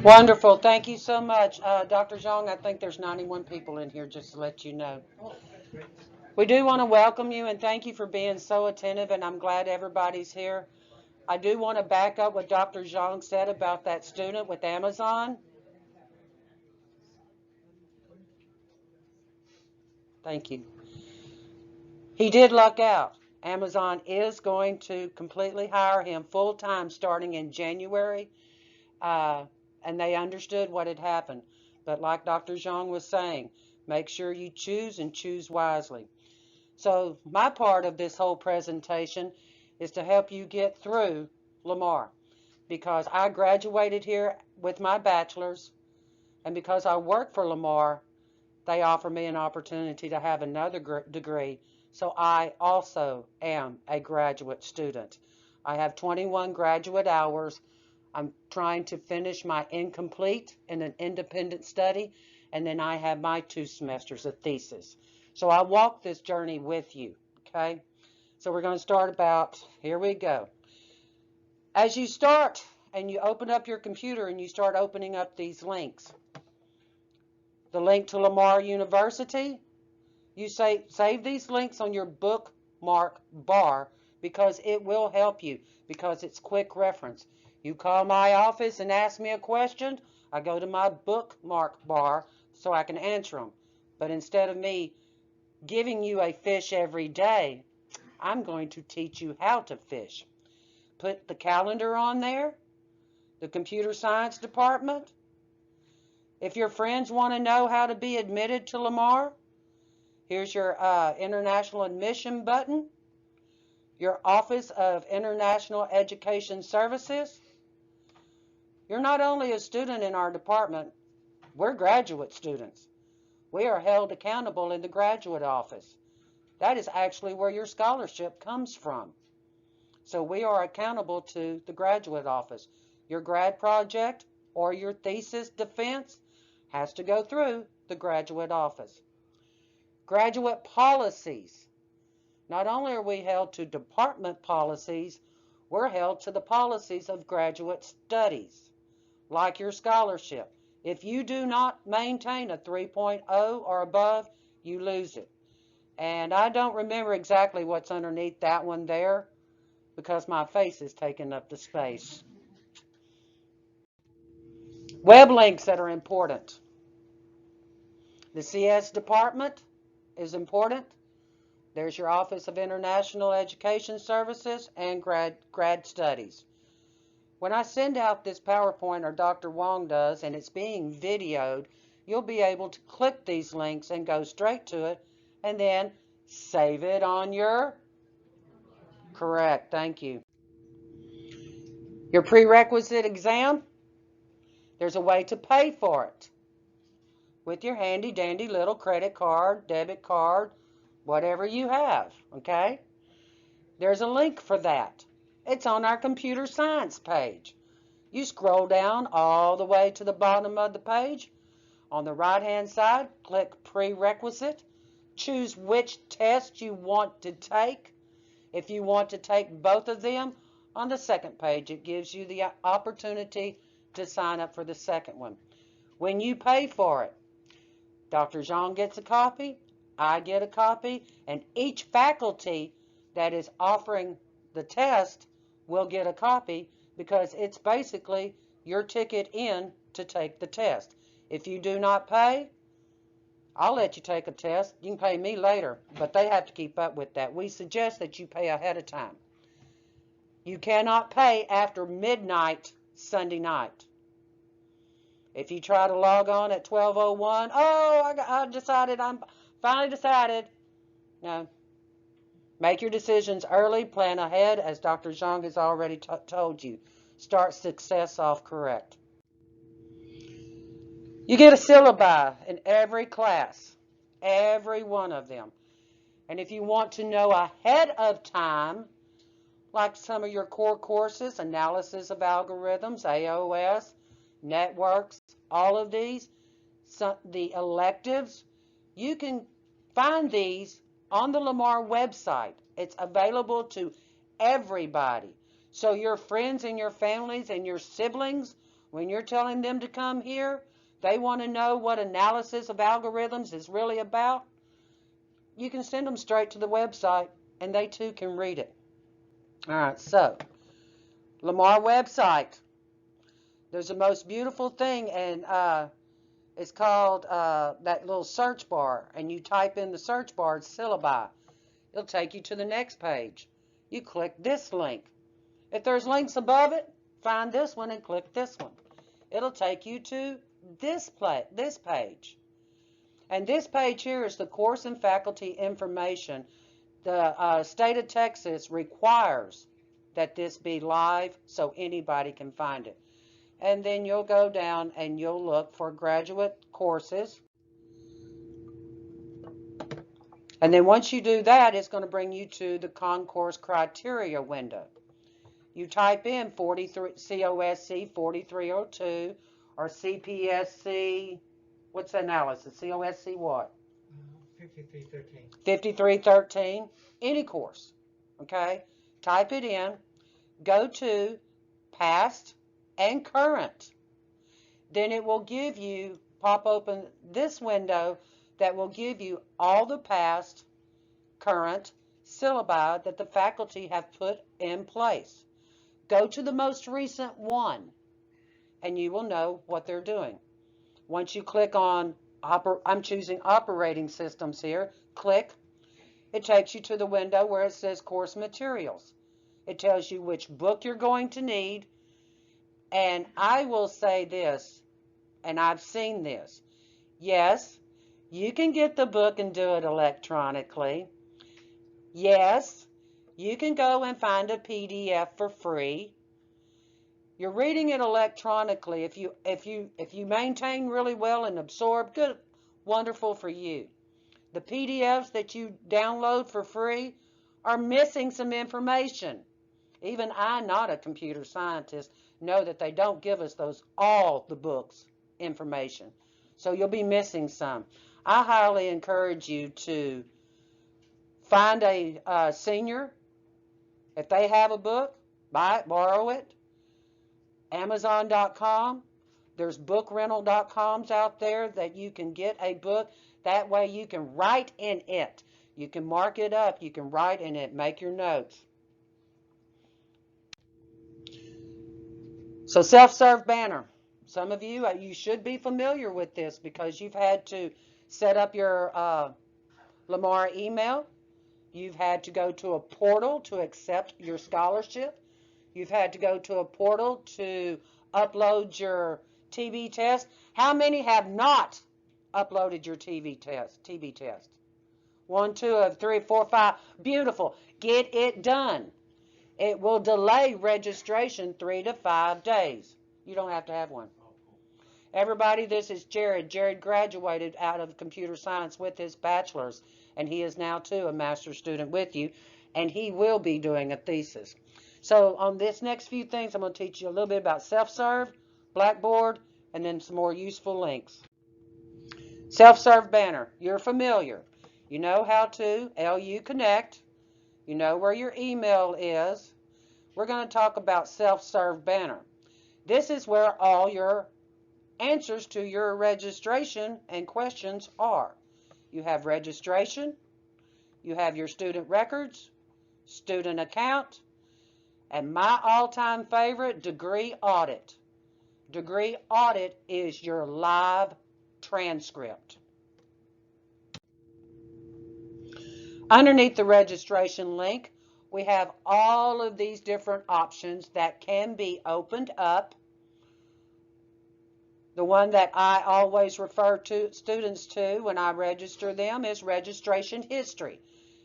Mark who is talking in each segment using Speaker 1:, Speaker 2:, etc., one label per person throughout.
Speaker 1: Wonderful. Thank you so much. Dr. Zhang, I think there's 91 people in here, just to let you know. We do want to welcome you and thank you for being so attentive, and I'm glad everybody's here. I do want to back up what Dr. Zhang said about that student with Amazon. Thank you. He did luck out. Amazon is going to completely hire him full-time starting in January, uh, and they understood what had happened. But like Dr. Zhang was saying, make sure you choose and choose wisely. So my part of this whole presentation is to help you get through Lamar, because I graduated here with my bachelor's, and because I work for Lamar, they offer me an opportunity to have another degree. So I also am a graduate student. I have 21 graduate hours. I'm trying to finish my incomplete in an independent study, and then I have my 2 semesters of thesis. So I walk this journey with you, okay? So we're going to start about, here we go. As you start and you open up your computer and you start opening up these links, the link to Lamar University, you save these links on your bookmark bar because it will help you, because it's quick reference. You call my office and ask me a question, I go to my bookmark bar so I can answer them. But instead of me giving you a fish every day, I'm going to teach you how to fish. Put the calendar on there, the computer science department. If your friends want to know how to be admitted to Lamar, here's your international admission button, your Office of International Education Services. You're not only a student in our department, we're graduate students. We are held accountable in the graduate office. That is actually where your scholarship comes from. So we are accountable to the graduate office. Your grad project or your thesis defense has to go through the graduate office. Graduate policies. Not only are we held to department policies, we're held to the policies of graduate studies, like your scholarship. If you do not maintain a 3.0 or above, you lose it. And I don't remember exactly what's underneath that one there because my face is taking up the space. Web links that are important. The CS department is important. There's your Office of International Education Services and grad studies. When I send out this PowerPoint, or Dr. Wong does, and it's being videoed, you'll be able to click these links and go straight to it and then save it on your, correct, thank you. Your prerequisite exam, there's a way to pay for it with your handy dandy little credit card, debit card, whatever you have, okay? There's a link for that. It's on our computer science page. You scroll down all the way to the bottom of the page. On the right-hand side, click Prerequisite. Choose which test you want to take. If you want to take both of them, on the second page, it gives you the opportunity to sign up for the second one. When you pay for it, Dr. Zhang gets a copy, I get a copy, and each faculty that is offering the test will get a copy because it's basically your ticket in to take the test. If you do not pay, I'll let you take a test. You can pay me later, but they have to keep up with that. We suggest that you pay ahead of time. You cannot pay after midnight Sunday night. If you try to log on at 12:01, I decided, I'm finally decided. No. Make your decisions early, plan ahead, as Dr. Zhang has already told you. Start success off correct. You get a syllabi in every class, every one of them. And if you want to know ahead of time, like some of your core courses, analysis of algorithms, AOS, networks, all of these, the electives, you can find these on the Lamar website. It's available to everybody. So your friends and your families and your siblings When you're telling them to come here, they want to know what analysis of algorithms is really about. You can send them straight to the website, and they too can read it. All right, so Lamar website. There's the most beautiful thing, and it's called that little search bar, and you type in the search bar, it's syllabi. It'll take you to the next page. You click this link. If there's links above it, find this one and click this one. It'll take you to this page. And this page here is the course and faculty information. The state of Texas requires that this be live so anybody can find it. And then you'll go down and you'll look for graduate courses. And then once you do that, it's going to bring you to the concourse criteria window. You type in COSC 4302 or CPSC, what's the analysis? COSC what?
Speaker 2: 5313.
Speaker 1: 5313, any course, okay? Type it in, go to past and current. Then it will give you, pop open this window that will give you all the past, current syllabi that the faculty have put in place. Go to the most recent one, and you will know what they're doing. Once you click on, I'm choosing operating systems here, click. It takes you to the window where it says course materials. It tells you which book you're going to need. And I will say this, and I've seen this. Yes, you can get the book and do it electronically. Yes, you can go and find a PDF for free. You're reading it electronically. If you maintain really well and absorb, good, wonderful for you. The PDFs that you download for free are missing some information. Even I, not a computer scientist, know that they don't give us all the books information. So you'll be missing some. I highly encourage you to find a senior. If they have a book, buy it, borrow it. Amazon.com. There's bookrental.coms out there that you can get a book. That way you can write in it. You can mark it up. You can write in it. Make your notes. So self-serve banner. Some of you, you should be familiar with this because you've had to set up your Lamar email. You've had to go to a portal to accept your scholarship. You've had to go to a portal to upload your TB test. How many have not uploaded your TB test? 1, 2, 3, 4, 5. Beautiful. Get it done. It will delay registration 3 to 5 days. You don't have to have one. Everybody, this is Jared. Jared graduated out of computer science with his bachelor's, and he is now too a master's student with you, and he will be doing a thesis. So on this next few things, I'm going to teach you a little bit about self-serve, Blackboard, and then some more useful links. Self-serve banner. You're familiar. You know how to LU Connect. You know where your email is. We're going to talk about self-serve banner. This is where all your answers to your registration and questions are. You have registration. You have your student records, student account, and my all-time favorite, degree audit. Degree audit is your live transcript. Underneath the registration link, we have all of these different options that can be opened up. The one that I always refer to students to when I register them is registration history.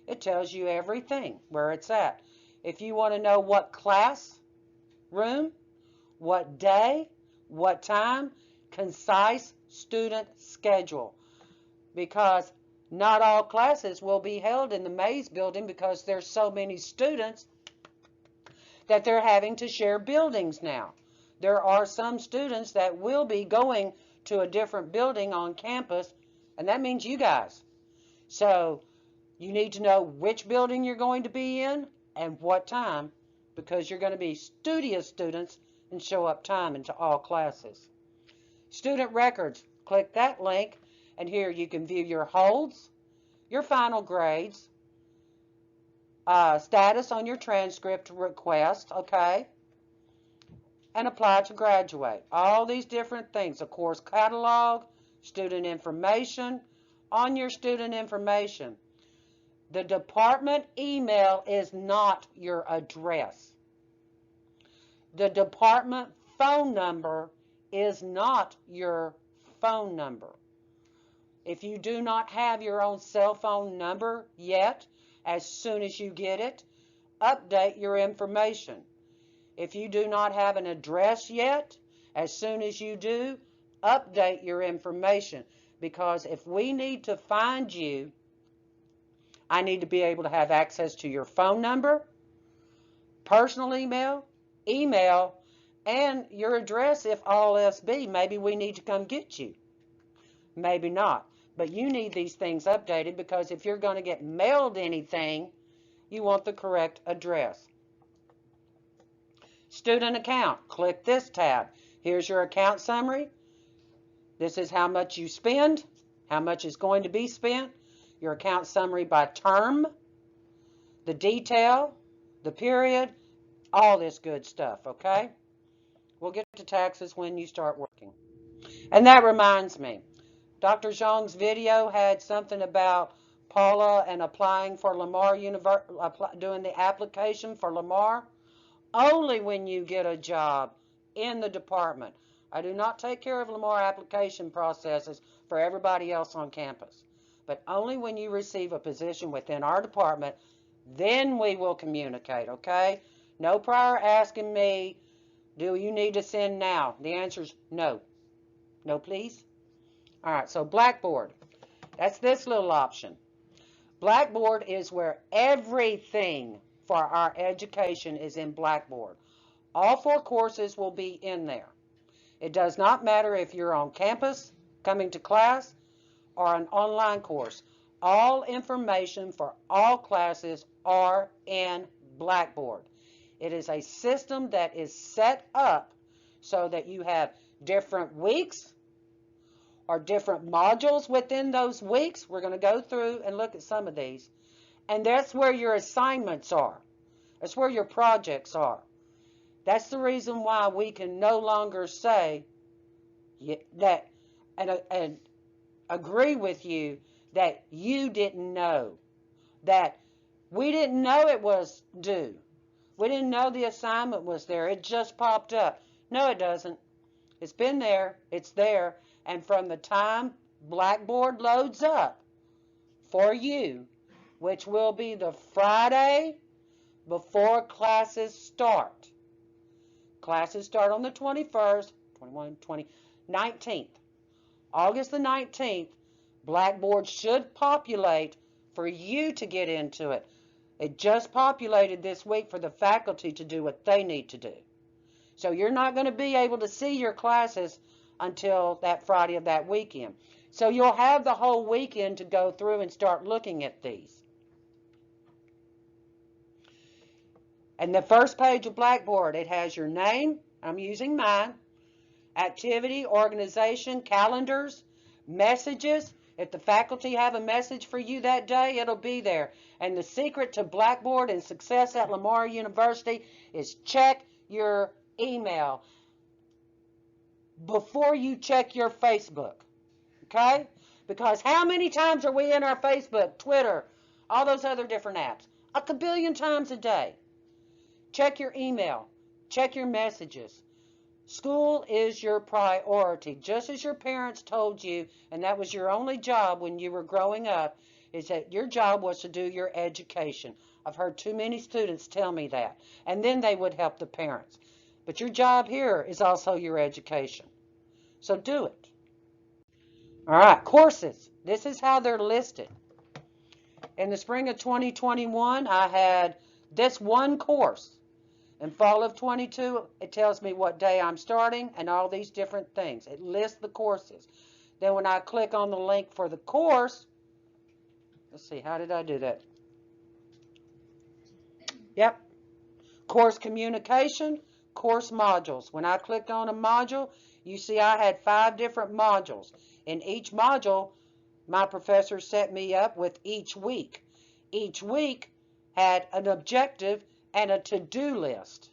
Speaker 1: It tells you everything, where it's at. If you want to know what class, room, what day, what time, concise student schedule. Because not all classes will be held in the Mays building because there's so many students that they're having to share buildings now. There are some students that will be going to a different building on campus, and that means you guys. So you need to know which building you're going to be in and what time, because you're going to be studious students and show up time into all classes. Student records, click that link, and here you can view your holds, your final grades, status on your transcript request, okay, and apply to graduate. All these different things, a course catalog, student information. On your student information, the department email is not your address. The department phone number is not your phone number. If you do not have your own cell phone number yet, as soon as you get it, update your information. If you do not have an address yet, as soon as you do, update your information. Because if we need to find you, I need to be able to have access to your phone number, personal email, and your address if all else be. Maybe we need to come get you. Maybe not. But you need these things updated because if you're going to get mailed anything, you want the correct address. Student account. Click this tab. Here's your account summary. This is how much you spend, how much is going to be spent, your account summary by term, the detail, the period, all this good stuff, okay? We'll get to taxes when you start working. And that reminds me, Dr. Zhang's video had something about Paula and applying for Lamar doing the application for Lamar. Only when you get a job in the department. I do not take care of Lamar application processes for everybody else on campus. But only when you receive a position within our department, then we will communicate, okay? No prior asking me, do you need to send now? The answer is no. No, please? All right, so Blackboard. That's this little option. Blackboard is where everything for our education is in Blackboard. All 4 courses will be in there. It does not matter if you're on campus, coming to class, or an online course. All information for all classes are in Blackboard. It is a system that is set up so that you have different weeks or different modules within those weeks. We're going to go through and look at some of these. And that's where your assignments are. That's where your projects are. That's the reason why we can no longer say that and agree with you that you didn't know, that we didn't know it was due. We didn't know the assignment was there. It just popped up. No, it doesn't. It's been there. It's there. And from the time Blackboard loads up for you, which will be the Friday before classes start. Classes start on the 21st, 21, 20, 19th. August the 19th, Blackboard should populate for you to get into it. It just populated this week for the faculty to do what they need to do. So you're not going to be able to see your classes until that Friday of that weekend. So you'll have the whole weekend to go through and start looking at these. And the first page of Blackboard, it has your name, I'm using mine, activity, organization, calendars, messages. If the faculty have a message for you that day, it'll be there. And the secret to Blackboard and success at Lamar University is check your email before you check your Facebook, okay? Because how many times are we in our Facebook, Twitter, all those other different apps? A kabillion times a day. Check your email. Check your messages. School is your priority. Just as your parents told you, and that was your only job when you were growing up, is that your job was to do your education. I've heard too many students tell me that. And then they would help the parents. But your job here is also your education. So do it. All right, courses. This is how they're listed. In the spring of 2021, I had this one course. In fall of 22, it tells me what day I'm starting and all these different things. It lists the courses. Then when I click on the link for the course, let's see, how did I do that? Yep. Course communication, course modules. When I clicked on a module, you see I had 5 different modules. In each module, my professor set me up with each week. Each week had an objective and a to-do list.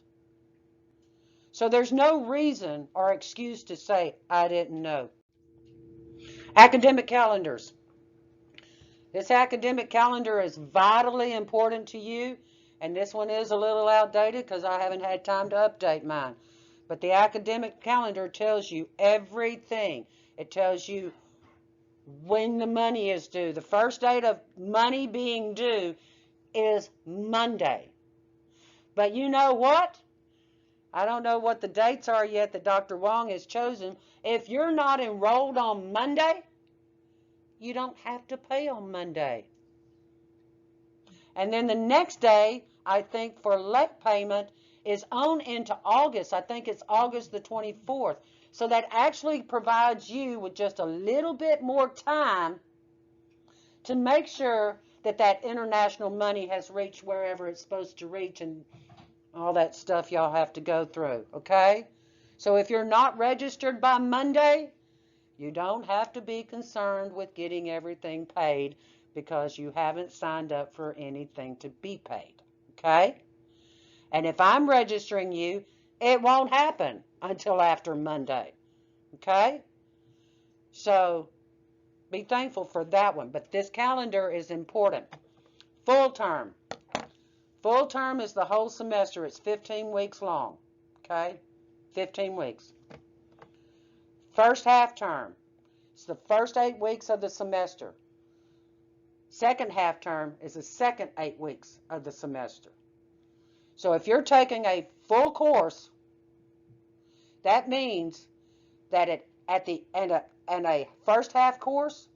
Speaker 1: So there's no reason or excuse to say, I didn't know. Academic calendars. This academic calendar is vitally important to you, and this one is a little outdated because I haven't had time to update mine. But the academic calendar tells you everything. It tells you when the money is due. The first date of money being due is Monday. But you know what? I don't know what the dates are yet that Dr. Wong has chosen. If you're not enrolled on Monday, you don't have to pay on Monday. And then the next day, I think for late payment is on into August. I think it's August the 24th. So that actually provides you with just a little bit more time to make sure that that international money has reached wherever it's supposed to reach and all that stuff y'all have to go through, okay? So if you're not registered by Monday, you don't have to be concerned with getting everything paid because you haven't signed up for anything to be paid, okay? And if I'm registering you, it won't happen until after Monday, okay? So be thankful for that one. But this calendar is important. Full term. Full term is the whole semester. It's 15 weeks long, okay? 15 weeks. First half term. It's the first 8 weeks of the semester. Second half term is the second 8 weeks of the semester. So if you're taking a full course, that means that at the end of a first half course,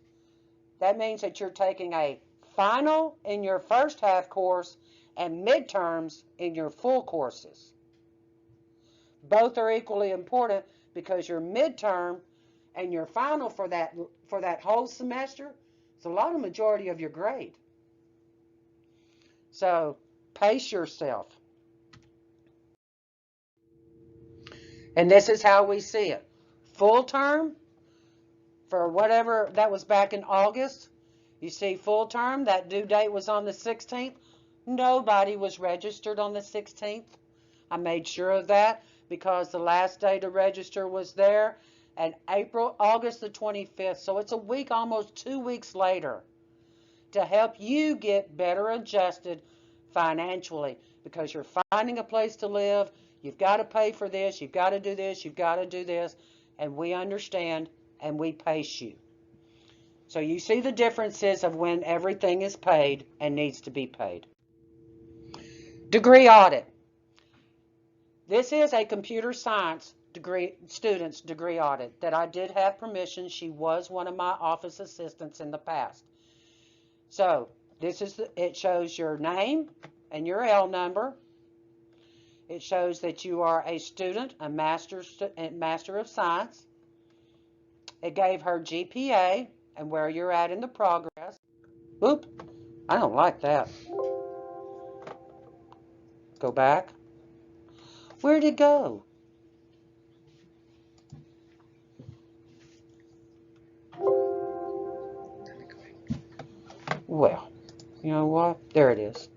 Speaker 1: that means that you're taking a final in your first half course and midterms in your full courses. Both are equally important because your midterm and your final for that whole semester is a lot of majority of your grade. So pace yourself. And this is how we see it. Full term, for whatever, that was back in August. You see full term, that due date was on the 16th. Nobody was registered on the 16th. I made sure of that because the last day to register was there, and August the 25th. So it's a week, almost 2 weeks later, to help you get better adjusted financially because you're finding a place to live. You've got to pay for this. You've got to do this. You've got to do this. And we understand and we pace you. So you see the differences of when everything is paid and needs to be paid. Degree audit. This is a computer science student's degree audit that I did have permission. She was one of my office assistants in the past. So it shows your name and your L number. It shows that you are a student, a Master of Science. It gave her GPA and where you're at in the progress. Oop, I don't like that. Go back. Where'd it go? Well, you know what? There it is.